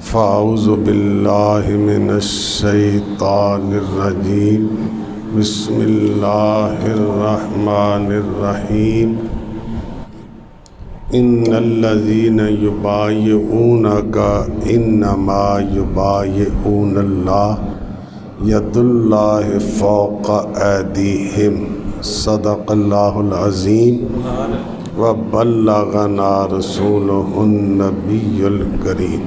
فاعوذ باللہ من الشیطان الرجیم بسم اللہ الرحمن الرحیم ان الذین یبایعونک انما یبایعون اللہ ید اللہ فوق ایدیہم صدق اللہ العظیم وبلغنا رسولہ النبی الکریم۔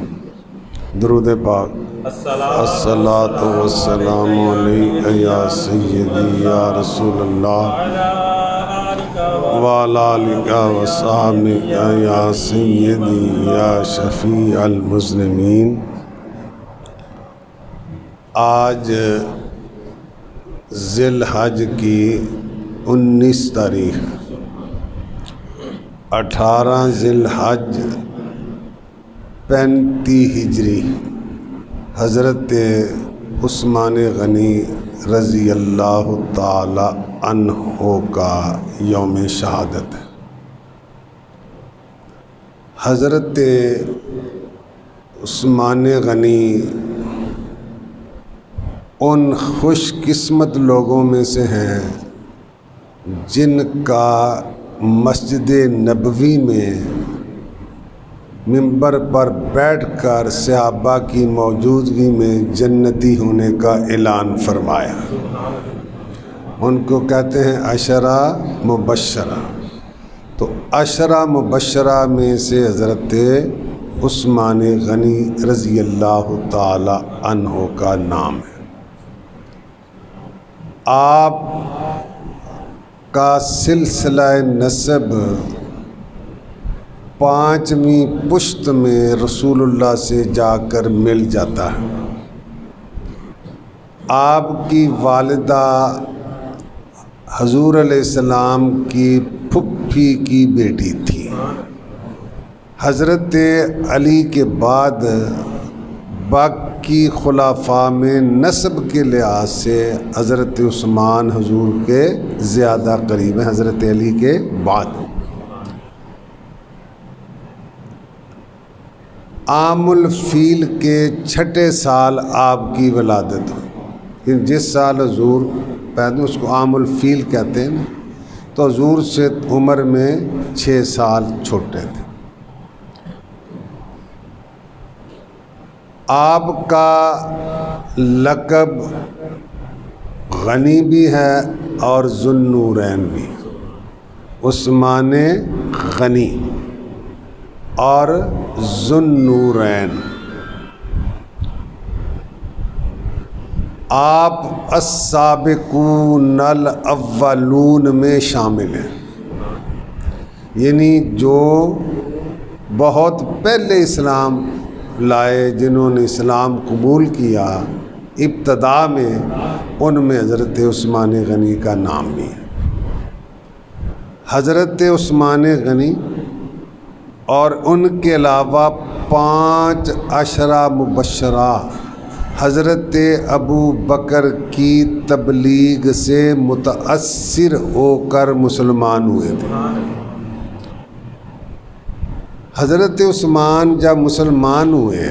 درود پاک۔ الصلاۃ والسلام علیک یا سیدی یا رسول اللہ وعلی آلک وصحبک یا سیدی یا شفیع المذنبین۔ آج ذی الحج کی 19 تاریخ 18 ذی الحج 35 ہجری حضرت عثمان غنی رضی اللہ تعالی عنہ کا یوم شہادت ہے۔ حضرت عثمان غنی ان خوش قسمت لوگوں میں سے ہیں جن کا مسجد نبوی میں ممبر پر بیٹھ کر صحابہ کی موجودگی میں جنتی ہونے کا اعلان فرمایا۔ ان کو کہتے ہیں عشرہ مبشرہ۔ تو عشرہ مبشرہ میں سے حضرت عثمان غنی رضی اللہ تعالی عنہ کا نام ہے۔ آپ کا سلسلہ نسب 5ویں پشت میں رسول اللہ سے جا کر مل جاتا ہے۔ آپ کی والدہ حضور علیہ السلام کی پھپھی کی بیٹی تھی۔ حضرت علی کے بعد باقی خلفاء میں نسب کے لحاظ سے حضرت عثمان حضور کے زیادہ قریب ہیں حضرت علی کے بعد۔ عام الفیل کے 6 سال آپ کی ولادت ہوئی۔ جس سال حضور پیدا اس کو عام الفیل کہتے ہیں، تو حضور سے عمر میں 6 سال چھوٹے تھے۔ آپ کا لقب غنی بھی ہے اور ذو النورین بھی، عثمان غنی اور ذو النورین۔ آپ السابقون الاولون میں شامل ہیں، یعنی جو بہت پہلے اسلام لائے، جنہوں نے اسلام قبول کیا ابتدا میں، ان میں حضرت عثمان غنی کا نام بھی ہے۔ حضرت عثمان غنی اور ان کے علاوہ 5 عشرہ مبشرہ حضرت ابو بکر کی تبلیغ سے متاثر ہو کر مسلمان ہوئے تھے۔ حضرت عثمان جب مسلمان ہوئے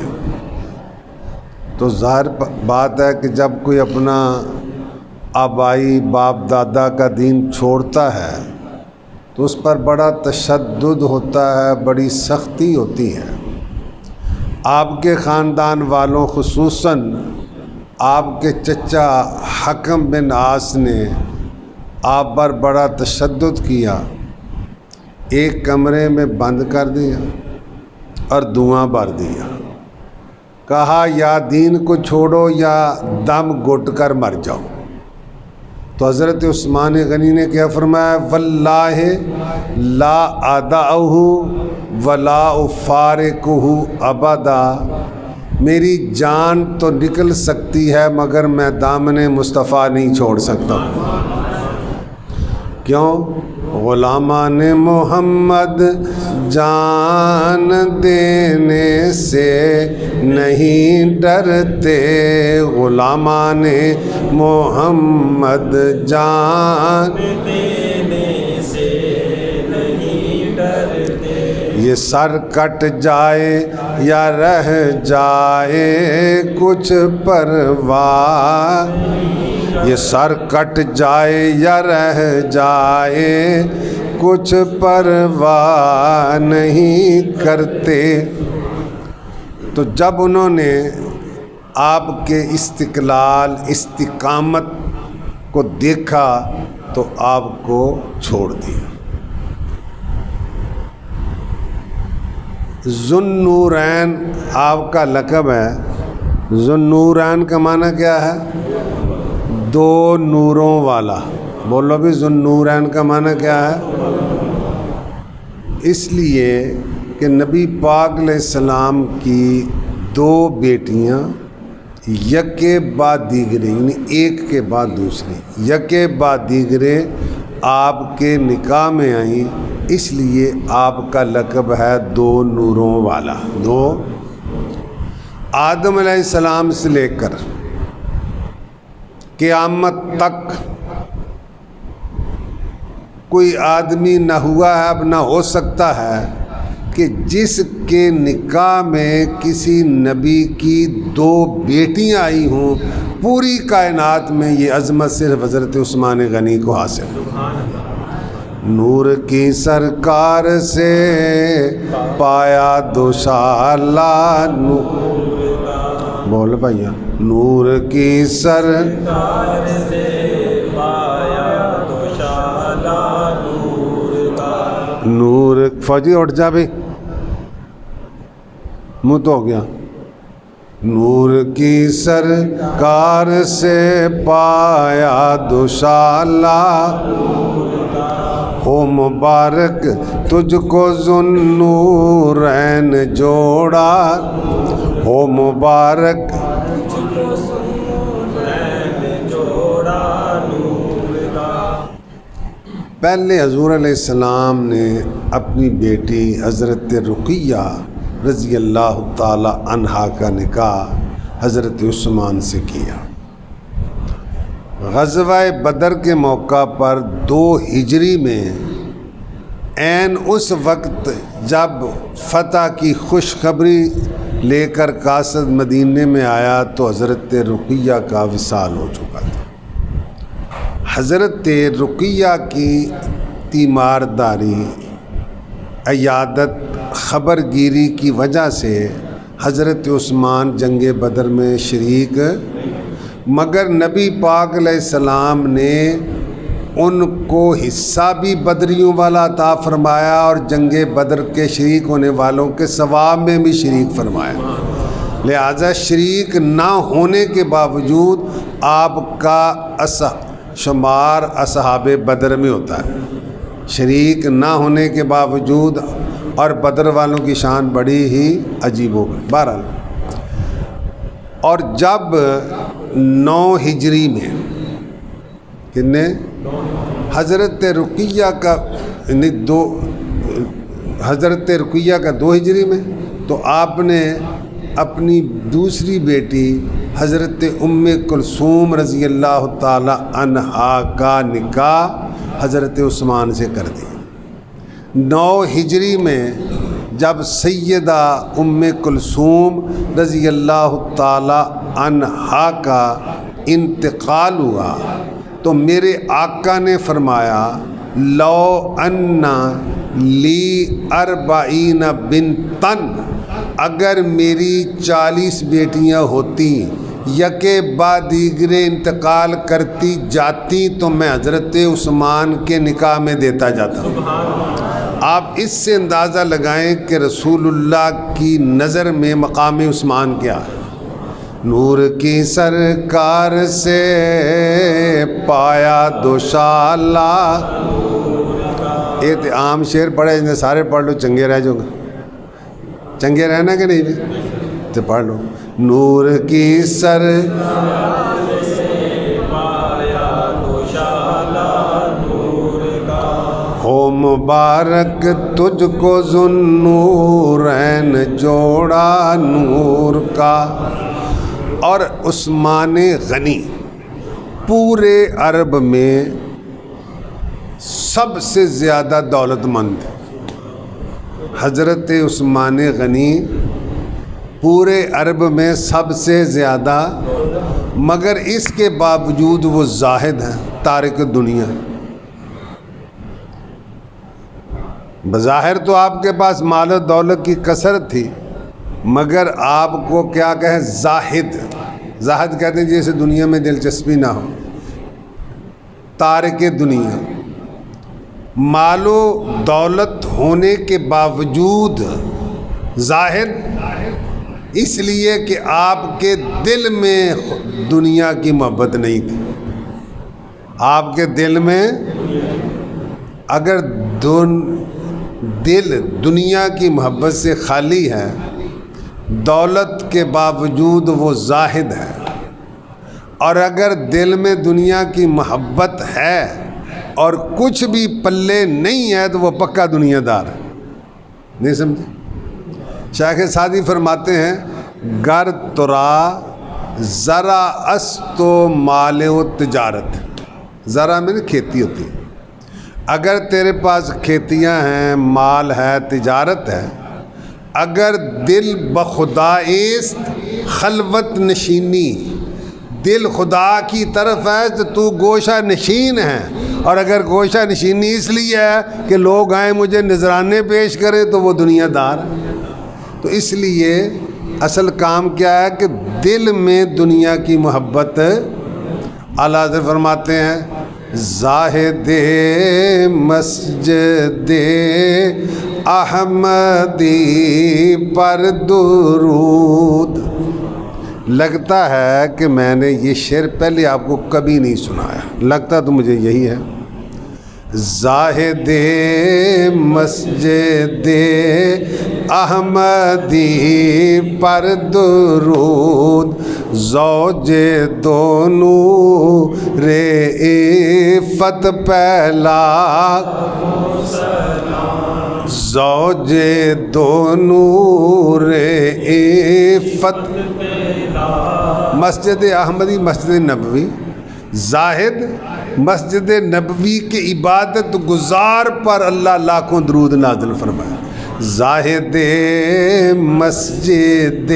تو ظاہر بات ہے کہ جب کوئی اپنا آبائی باپ دادا کا دین چھوڑتا ہے تو اس پر بڑا تشدد ہوتا ہے، بڑی سختی ہوتی ہے۔ آپ کے خاندان والوں خصوصاً آپ کے چچا حکم بن عاص نے آپ پر بڑا تشدد کیا، ایک کمرے میں بند کر دیا اور دھواں بھر دیا، کہا یا دین کو چھوڑو یا دم گھٹ کر مر جاؤ۔ تو حضرت عثمان غنی نے کیا فرمایا؟ واللہ لا ادعہ ولا افارقہ ابدا، میری جان تو نکل سکتی ہے مگر میں دامن مصطفیٰ نہیں چھوڑ سکتا۔ کیوں؟ غلامان محمد جان دینے سے نہیں ڈرتے، غلامان محمد جان دینے سے نہیں ڈرتے، یہ یہ سر کٹ جائے یا رہ جائے کچھ پرواہ، یہ سر کٹ جائے یا رہ جائے کچھ پرواہ نہیں کرتے۔ تو جب انہوں نے آپ کے استقلال، استقامت کو دیکھا تو آپ کو چھوڑ دیا۔ ذو النورین آپ کا لقب ہے۔ ذو النورین کا معنی کیا ہے؟ دو نوروں والا۔ بولو بھی، ذو النورین کا معنی کیا ہے؟ اس لیے کہ نبی پاک علیہ السلام کی دو بیٹیاں یک کے بعد دیگرے، یعنی ایک کے بعد دوسری، یک کے بعد دیگرے آپ کے نکاح میں آئیں، اس لیے آپ کا لقب ہے دو نوروں والا۔ دو، آدم علیہ السلام سے لے کر قیامت تک کوئی آدمی نہ ہوا ہے، اب نہ ہو سکتا ہے کہ جس کے نکاح میں کسی نبی کی دو بیٹیاں آئی ہوں۔ پوری کائنات میں یہ عظمت صرف حضرت عثمان غنی کو حاصل ہے۔ نور کی سرکار سے پایا دوشالہ، بول بھائیا، نور کی سرکار سے پایا دوشالہ نور۔ فوجی اٹھ جا بھی، منہ تو ہو گیا۔ نور کی سرکار سے پایا دوشالہ، ہو مبارک تجھ کو ذو النورین جوڑا، ہو مبارک پہلے حضور علیہ السلام نے اپنی بیٹی حضرت رقیہ رضی اللہ تعالی عنہا کا نکاح حضرت عثمان سے کیا۔ غزوہ بدر کے موقع پر 2 ہجری میں، عین اس وقت جب فتح کی خوشخبری لے کر قاصد مدینے میں آیا تو حضرت رقیہ کا وصال ہو چکا تھا۔ حضرت رقیہ کی تیمارداری، عیادت، خبر گیری کی وجہ سے حضرت عثمان جنگ بدر میں شریک، مگر نبی پاک علیہ السلام نے ان کو حصہ بھی بدریوں والا عطا فرمایا اور جنگ بدر کے شریک ہونے والوں کے ثواب میں بھی شریک فرمایا۔ لہذا شریک نہ ہونے کے باوجود آپ کا شمار اصحاب بدر میں ہوتا ہے، شریک نہ ہونے کے باوجود، اور بدر والوں کی شان بڑی ہی عجیب ہو گئی۔ بہرحال، اور جب 9 ہجری میں کتنے حضرت رقیہ کا حضرت رقیہ کا 2 ہجری میں، تو آپ نے اپنی دوسری بیٹی حضرت ام کلثوم رضی اللہ تعالی عنہا کا نکاح حضرت عثمان سے کر دیا۔ 9 ہجری میں جب سیدہ ام کلثوم رضی اللہ تعالی عنہا کا انتقال ہوا تو میرے آقا نے فرمایا، لو ان لی 40 بنتن، اگر میری 40 بیٹیاں ہوتی، یکے بعد دیگرے انتقال کرتی جاتی، تو میں حضرت عثمان کے نکاح میں دیتا جاتا۔ آپ اس سے اندازہ لگائیں کہ رسول اللہ کی نظر میں مقام عثمان کیا ہے۔ نور کی سرکار سے پایا دوشالہ، ایک عام شعر پڑھے، جنہیں سارے پڑھ لو چنگے رہ جاؤ گے، چنگے رہنا کہ نہیں تو پڑھ لو۔ نور کی سرکار سے پایا دوشالہ نور کا، ہو مبارک تجھ کو ذو النورین جوڑا نور کا۔ اور عثمان غنی پورے عرب میں سب سے زیادہ دولت مند، حضرت عثمان غنی پورے عرب میں سب سے زیادہ، مگر اس کے باوجود وہ زاہد ہیں، تارک دنیا۔ بظاہر تو آپ کے پاس مال و دولت کی کثرت تھی، مگر آپ کو کیا کہیں؟ زاہد۔ زاہد کہتے ہیں جیسے دنیا میں دلچسپی نہ ہو، تارک دنیا۔ مال و دولت ہونے کے باوجود زاہد، اس لیے کہ آپ کے دل میں دنیا کی محبت نہیں تھی۔ آپ کے دل میں اگر دل دنیا کی محبت سے خالی ہے، دولت کے باوجود وہ زاہد ہے، اور اگر دل میں دنیا کی محبت ہے اور کچھ بھی پلے نہیں ہے تو وہ پکا دنیا دار ہے۔ نہیں سمجھے؟ شیخ سعدی فرماتے ہیں گر ترا ذرا است و مال و تجارت، ذرا میں کھیتی ہوتی ہے، اگر تیرے پاس کھیتیاں ہیں، مال ہے، تجارت ہے، اگر دل بخدا است خلوت نشینی، دل خدا کی طرف ہے تو گوشہ نشین ہے، اور اگر گوشہ نشینی اس لیے ہے کہ لوگ آئیں مجھے نذرانے پیش کریں تو وہ دنیا دار ہے۔ تو اس لیے اصل کام کیا ہے کہ دل میں دنیا کی محبت۔ اعلیٰ حضرت فرماتے ہیں زاہد مسجد احمدی پر درود۔ لگتا ہے کہ میں نے یہ شعر پہلے آپ کو کبھی نہیں سنایا، لگتا تو مجھے یہی ہے۔ زاہد مسجد احمدی پر درود، زوج دونوں عفت پہلا، زوج دونوں عفت۔ مسجد احمدی مسجد نبوی، زاہد مسجد نبوی کے عبادت گزار پر اللہ لاکھوں درود نازل فرمائے۔ زاہد مسجد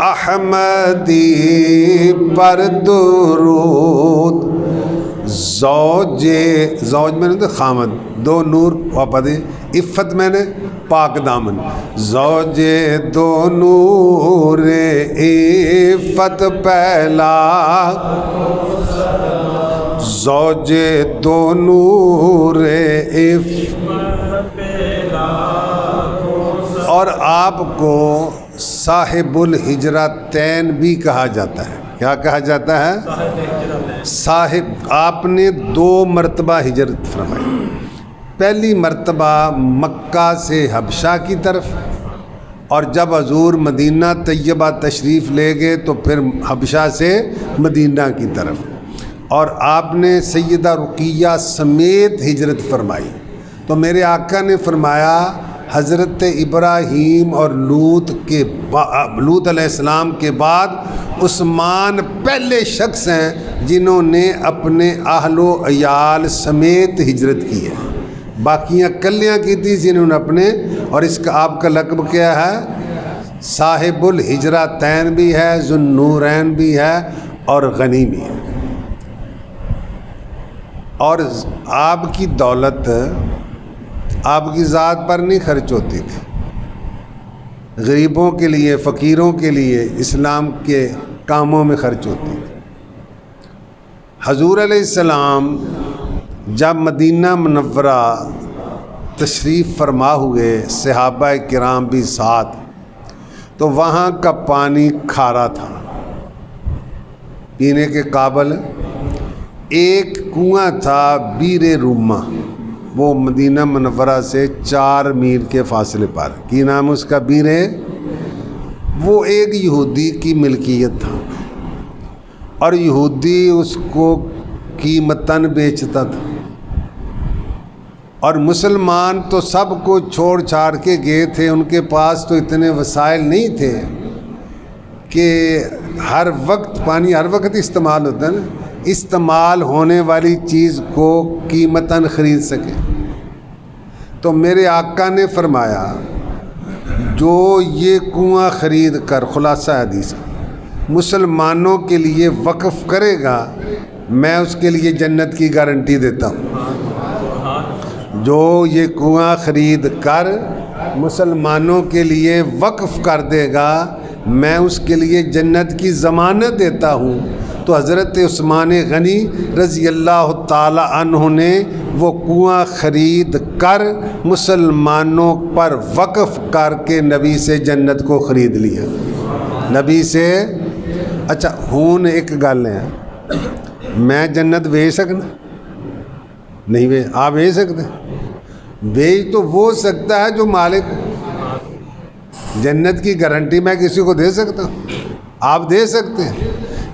احمدی پر درود، زوج میں نے تو خامد، دو نور واپا دے، عفت میں نے پاک دامن، زوج دو نور عفت پہلا، زوج دو نور عفت، اور آپ کو صاحب الحجرتین بھی کہا جاتا ہے۔ کیا کہا جاتا ہے؟ صاحب۔ آپ نے 2 مرتبہ ہجرت فرمائی، پہلی مرتبہ مکہ سے حبشہ کی طرف، اور جب حضور مدینہ طیبہ تشریف لے گئے تو پھر حبشہ سے مدینہ کی طرف، اور آپ نے سیدہ رقیہ سمیت ہجرت فرمائی۔ تو میرے آقا نے فرمایا حضرت ابراہیم اور لوط علیہ السلام کے بعد عثمان پہلے شخص ہیں جنہوں نے اپنے اہل و عیال سمیت ہجرت کی ہے، باقیاں کلیاں کی تھی جنہوں نے اپنے، اور اس کا آپ کا لقب کیا ہے؟ صاحب الحجرتین بھی ہے، ذو النورین بھی ہے، اور غنی بھی ہے۔ اور آپ کی دولت آپ کی ذات پر نہیں خرچ ہوتی تھی، غریبوں کے لیے، فقیروں کے لیے، اسلام کے کاموں میں خرچ ہوتی تھی۔ حضور علیہ السلام جب مدینہ منورہ تشریف فرما ہوئے، صحابہ کرام بھی ساتھ، تو وہاں کا پانی کھارا تھا، پینے کے قابل۔ ایک کنواں تھا بیر روما، وہ مدینہ منورہ سے 4 میل کے فاصلے پر، کی نام اس کا بیر ہے، وہ ایک یہودی کی ملکیت تھا، اور یہودی اس کو قیمتاً بیچتا تھا، اور مسلمان تو سب کو چھوڑ چھاڑ کے گئے تھے، ان کے پاس تو اتنے وسائل نہیں تھے کہ ہر وقت پانی ہر وقت استعمال ہوتا ہے نا، استعمال ہونے والی چیز کو قیمتاً خرید سکے۔ تو میرے آقا نے فرمایا جو یہ کنواں خرید کر، خلاصہ حدیث، مسلمانوں کے لیے وقف کرے گا میں اس کے لیے جنت کی گارنٹی دیتا ہوں۔ جو یہ کنواں خرید کر مسلمانوں کے لیے وقف کر دے گا میں اس کے لیے جنت کی ضمانت دیتا ہوں۔ تو حضرت عثمان غنی رضی اللہ تعالی عنہ نے وہ کنواں خرید کر مسلمانوں پر وقف کر کے نبی سے جنت کو خرید لیا، نبی سے۔ اچھا ہون ایک گل ہے، میں جنت ویچ سکنا؟ نہیں ویچ، آپ ویچ سکتے؟ ویچ تو وہ سکتا ہے جو مالک۔ جنت کی گارنٹی میں کسی کو دے سکتا ہوں؟ آپ دے سکتے ہیں؟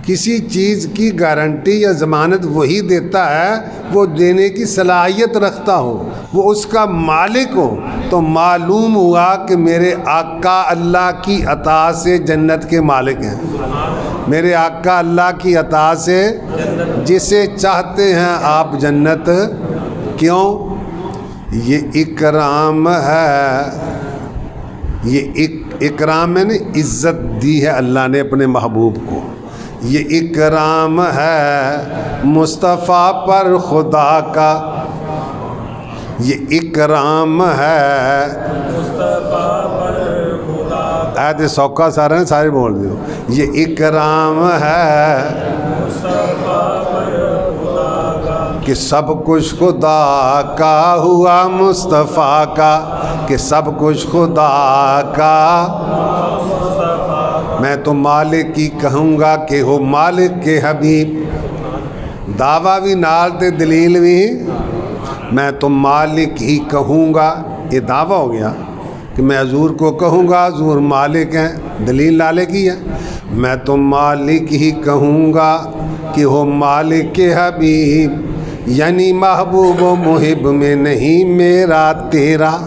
کسی چیز کی گارنٹی یا ضمانت وہی دیتا ہے وہ دینے کی صلاحیت رکھتا ہو، وہ اس کا مالک ہو۔ تو معلوم ہوا کہ میرے آقا اللہ کی عطا سے جنت کے مالک ہیں۔ میرے آقا اللہ کی عطا سے جسے چاہتے ہیں آپ جنت، کیوں؟ یہ اکرام ہے، یہ اکرام ہے نا، عزت دی ہے اللہ نے اپنے محبوب کو۔ یہ اکرام ہے مصطفیٰ پر خدا کا، یہ اکرام ہے مصطفیٰ پر خدا کا۔ ایت سوکھا سارے ہیں، سارے بول دیو۔ یہ اکرام ہے مصطفیٰ پر خدا کا کہ سب کچھ خدا کا ہوا مصطفیٰ کا، کہ سب کچھ خدا کا۔ میں تو مالک کی کہوں گا کہ ہو مالک کے حبیب، دعویٰ بھی نال تے دلیل بھی۔ میں تو مالک ہی کہوں گا، یہ دعویٰ ہو گیا کہ میں حضور کو کہوں گا حضور مالک ہیں، دلیل نالے کی ہے۔ میں تو مالک ہی کہوں گا کہ ہو مالک کے حبیب، یعنی محبوب و محب میں نہیں میرا تیرا۔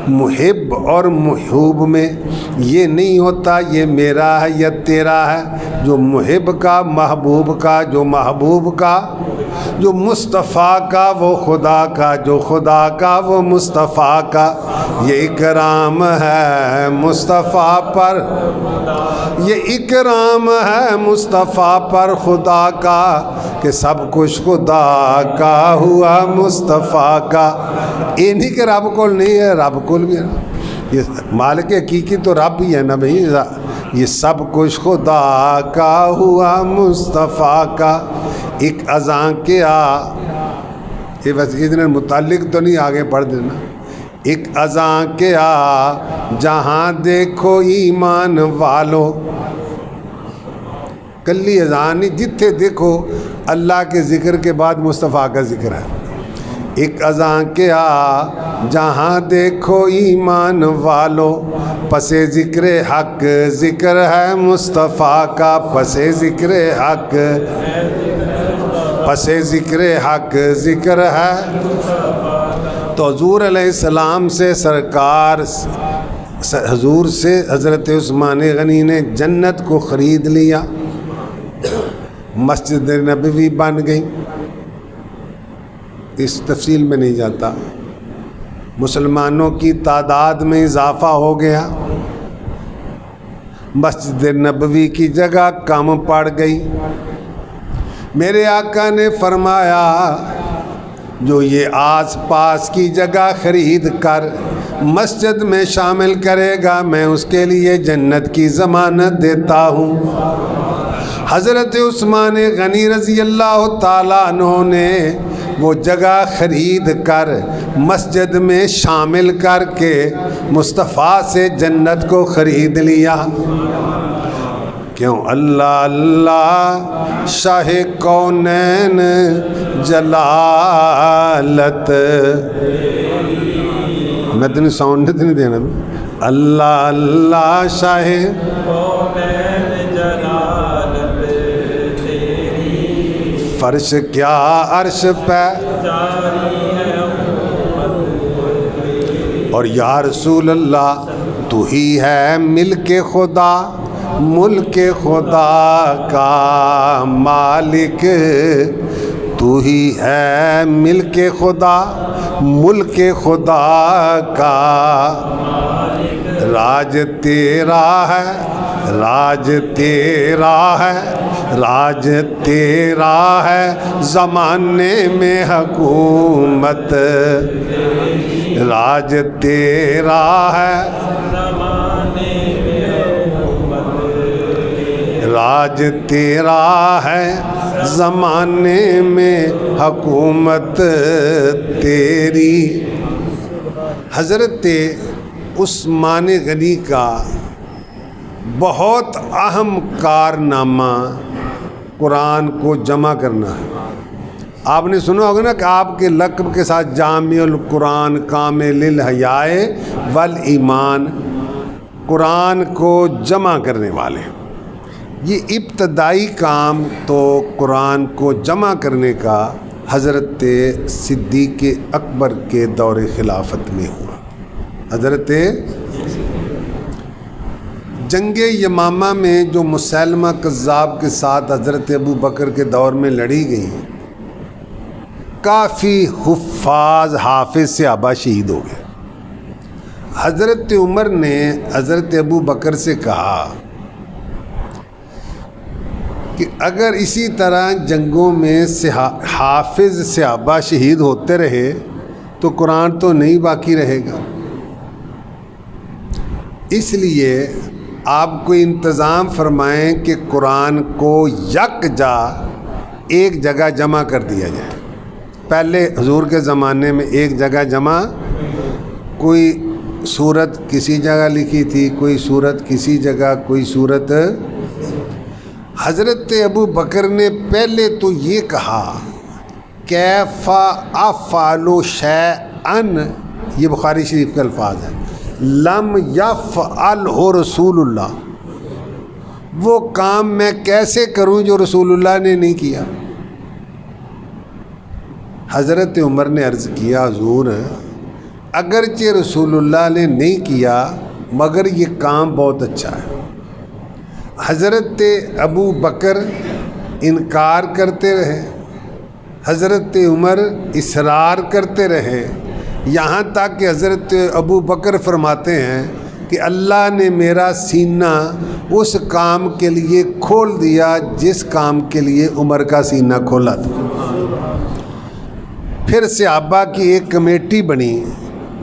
محب اور محبوب میں یہ نہیں ہوتا یہ میرا ہے یا تیرا ہے، جو محب کا محبوب کا، جو محبوب کا، جو مصطفیٰ کا وہ خدا کا، جو خدا کا وہ مصطفیٰ کا۔ یہ اکرام ہے مصطفیٰ پر، یہ اکرام ہے مصطفیٰ پر خدا کا، کہ سب کچھ خدا کا ہوا مصطفیٰ کا۔ یہ نہیں کہ رب کو نہیں ہے، رب کو بھی ہے۔ یہ مالک حقیقی تو رب ہی ہے نا بھائی۔ یہ سب کچھ خدا کا ہوا مصطفیٰ کا۔ ایک اذان کیا، یہ بس اتنے متعلق تو نہیں، آگے پڑھ دینا۔ ایک اذان کیا جہاں دیکھو ایمان والو، کلی اذان نہیں، جتھے دیکھو اللہ کے ذکر کے بعد مصطفیٰ کا ذکر ہے۔ ایک اذان کیا جہاں دیکھو ایمان والو، پس ذکر حق ذکر ہے مصطفیٰ کا، پس ذکر حق، پس ذکر حق ذکر ہے۔ تو حضور علیہ السلام سے سرکار، حضور سے حضرت عثمان غنی نے جنت کو خرید لیا، مسجد نبوی بن گئی۔ اس تفصیل میں نہیں جاتا۔ مسلمانوں کی تعداد میں اضافہ ہو گیا، مسجد نبوی کی جگہ کم پڑ گئی۔ میرے آقا نے فرمایا جو یہ آس پاس کی جگہ خرید کر مسجد میں شامل کرے گا میں اس کے لیے جنت کی ضمانت دیتا ہوں۔ حضرت عثمان غنی رضی اللہ تعالیٰ عنہ نے وہ جگہ خرید کر مسجد میں شامل کر کے مصطفیٰ سے جنت کو خرید لیا۔ کیوں؟ اللہ اللہ شاہ کونین جلالت، میں تمہیں ساؤنڈ نہیں دینا، اللہ اللہ شاہ کونین جلالت تیری، فرش کیا عرش پہ اور یا رسول اللہ تو ہی ہے ملک خدا، ملک خدا کا مالک تو ہی ہے ملک خدا ملک خدا کا، راج تیرا ہے راج تیرا ہے راج تیرا ہے، زمانے میں حکومت راج تیرا ہے، راج تیرا ہے، زمانے میں حکومت تیری۔ حضرت عثمان غنی کا بہت اہم کارنامہ قرآن کو جمع کرنا ہے۔ آپ نے سنا ہوگا نا کہ آپ کے لقب کے ساتھ جامع القرآن کامل الحیاء والایمان، قرآن کو جمع کرنے والے۔ یہ ابتدائی کام تو قرآن کو جمع کرنے کا حضرت صدیق اکبر کے دور خلافت میں ہوا۔ حضرت جنگ یمامہ میں جو مسیلمہ کذاب کے ساتھ حضرت ابو بکر کے دور میں لڑی گئی، کافی حافظ صحابہ شہید ہو گئے۔ حضرت عمر نے حضرت ابو بکر سے کہا کہ اگر اسی طرح جنگوں میں حافظ صحابہ شہید ہوتے رہے تو قرآن تو نہیں باقی رہے گا، اس لیے آپ کو انتظام فرمائیں کہ قرآن کو یکجا ایک جگہ جمع کر دیا جائے۔ پہلے حضور کے زمانے میں ایک جگہ جمع، کوئی سورت کسی جگہ لکھی تھی، کوئی سورت کسی جگہ، کوئی سورت۔ حضرت ابو بکر نے پہلے تو یہ کہا کیف افعل شیئن، یہ بخاری شریف کے الفاظ ہیں، لم یفعلہ رسول اللہ، وہ کام میں کیسے کروں جو رسول اللہ نے نہیں کیا۔ حضرت عمر نے عرض کیا حضور اگرچہ رسول اللہ نے نہیں کیا مگر یہ کام بہت اچھا ہے۔ حضرت ابو بکر انکار کرتے رہے، حضرت عمر اصرار کرتے رہے، یہاں تک کہ حضرت ابو بکر فرماتے ہیں کہ اللہ نے میرا سینہ اس کام کے لیے کھول دیا جس کام کے لیے عمر کا سینہ کھولا تھا۔ پھر صحابہ کی ایک کمیٹی بنی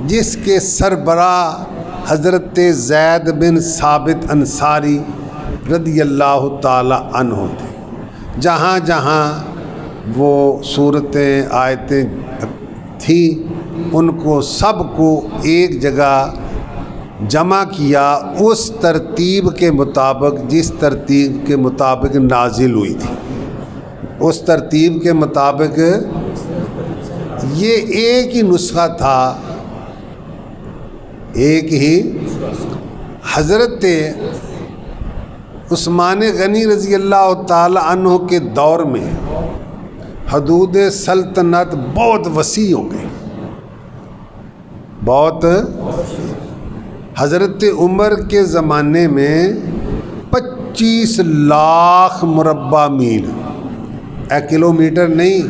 جس کے سربراہ حضرت زید بن ثابت انصاری رضی اللہ تعالی عنہ تھے۔ جہاں جہاں وہ صورتیں آیتیں تھیں ان کو سب کو ایک جگہ جمع کیا اس ترتیب کے مطابق جس ترتیب کے مطابق نازل ہوئی تھی، اس ترتیب کے مطابق۔ یہ ایک ہی نسخہ تھا، ایک ہی۔ حضرت عثمان غنی رضی اللہ تعالی عنہ کے دور میں حدود سلطنت بہت وسیع ہو گئی، بہت۔ حضرت عمر کے زمانے میں 25 لاکھ مربع میل، کلو میٹر نہیں،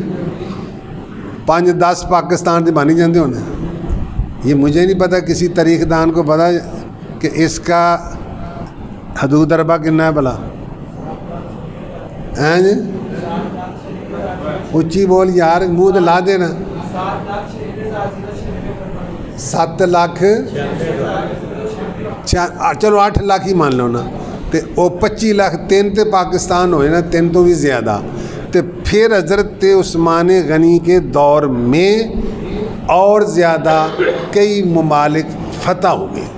5-10 پاکستان دی بانی جاندے ہونے۔ یہ مجھے نہیں پتا، کسی تاریخ دان کو پتا کہ اس کا حدود اربع کتنا ہے بھلا؟ ہیں جی اچھی بول یار، منہ تو لا دینا۔ 7 لاکھ، چلو 8 لاکھ ہی مان لو نا، تے وہ 25 لاکھ 3 تے پاکستان ہوئے نا، 3 تو بھی زیادہ۔ تو پھر حضرت عثمان غنی کے دور میں اور زیادہ کئی ممالک فتح ہو گئے۔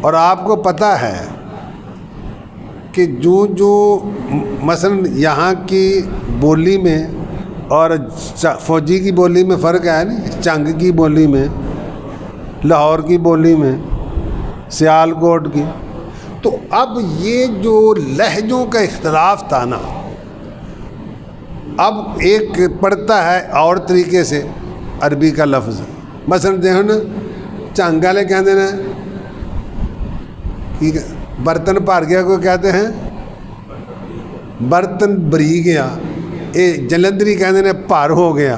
اور آپ کو پتہ ہے کہ جو مثلا یہاں کی بولی میں اور فوجی کی بولی میں فرق ہے نا، چنگ کی بولی میں، لاہور کی بولی میں، سیال کوٹ کی۔ تو اب یہ جو لہجوں کا اختلاف تھا نا، اب ایک پڑھتا ہے اور طریقے سے عربی کا لفظ، مثلا دیکھو نا چنگ والے کہتے ہیں کہ برتن بھر گیا کو کہتے ہیں برتن بری گیا، ਇਹ ਜਲੰਧਰੀ ਕਹਿੰਦੇ ਨੇ ਭਰ ਹੋ ਗਿਆ,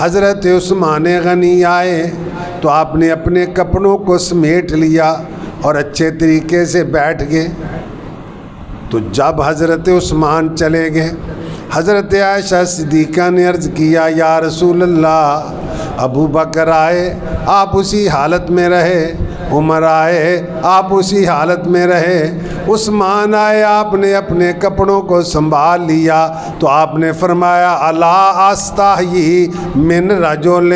حضرت عثمان غنی آئے تو آپ نے اپنے کپڑوں کو سمیٹ لیا اور اچھے طریقے سے بیٹھ گئے. تو جب حضرت عثمان چلے گئے، حضرت عائشہ صدیقہ نے عرض کیا یا رسول اللہ، ابو بکر آئے آپ اسی حالت میں رہے، عمر آئے آپ اسی حالت میں رہے، عثمان آئے آپ نے اپنے کپڑوں کو سنبھال لیا. تو آپ نے فرمایا الا استحیی من رجل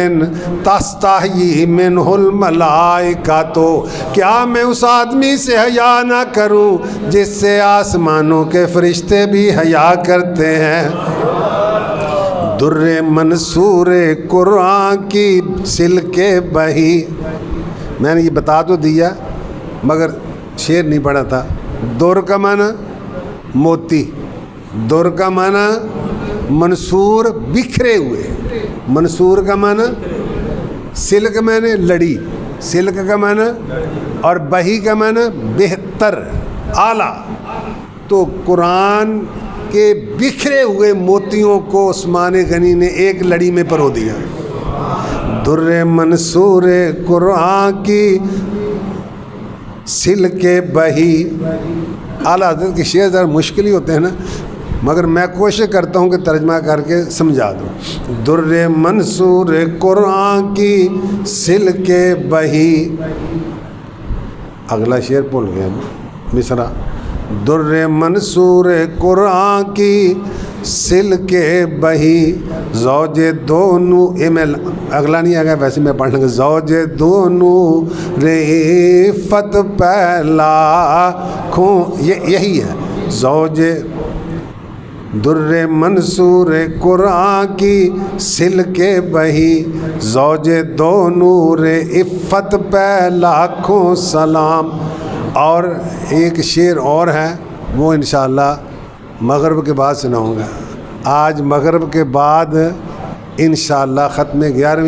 تستحیی منہ الملائکہ، تو کیا میں اس آدمی سے حیا نہ کروں جس سے آسمانوں کے فرشتے بھی حیا کرتے ہیں. در منصور قرآن کی سلک بہی، میں نے یہ بتا تو دیا مگر شعر نہیں پڑھا تھا. در کا معنی موتی، در کا معنی منصور بکھرے ہوئے، منصور کا معنی سلک میں نے لڑی، سلک کا معنی اور بہی کا معنی بہتر اعلیٰ. تو قرآن کے بکھرے ہوئے موتیوں کو عثمان غنی نے ایک لڑی میں پرو دیا. در منصور قرآن کی سلک بہی. اعلیٰ حضرت کے شعر ذرا مشکل ہی ہوتے ہیں نا، مگر میں کوشش کرتا ہوں کہ ترجمہ کر کے سمجھا دوں. در منصور قرآن کی سلک بہی. اگلا شعر بھول گیا مصرع. در منصور قرآن کی سلک بہی زوج دونوں، اگلا نہیں آگا ویسے میں پڑھ لوں گا. زوج دونوں رفت پہلا کھوں، یہی ہے زوج. در منصور قرآن کی سلک بہی زوج دونوں عفت پہ لاکھوں سلام. اور ایک شعر اور ہے وہ انشاءاللہ مغرب کے بعد سناؤں گا. آج مغرب کے بعد انشاءاللہ ختم 11ویں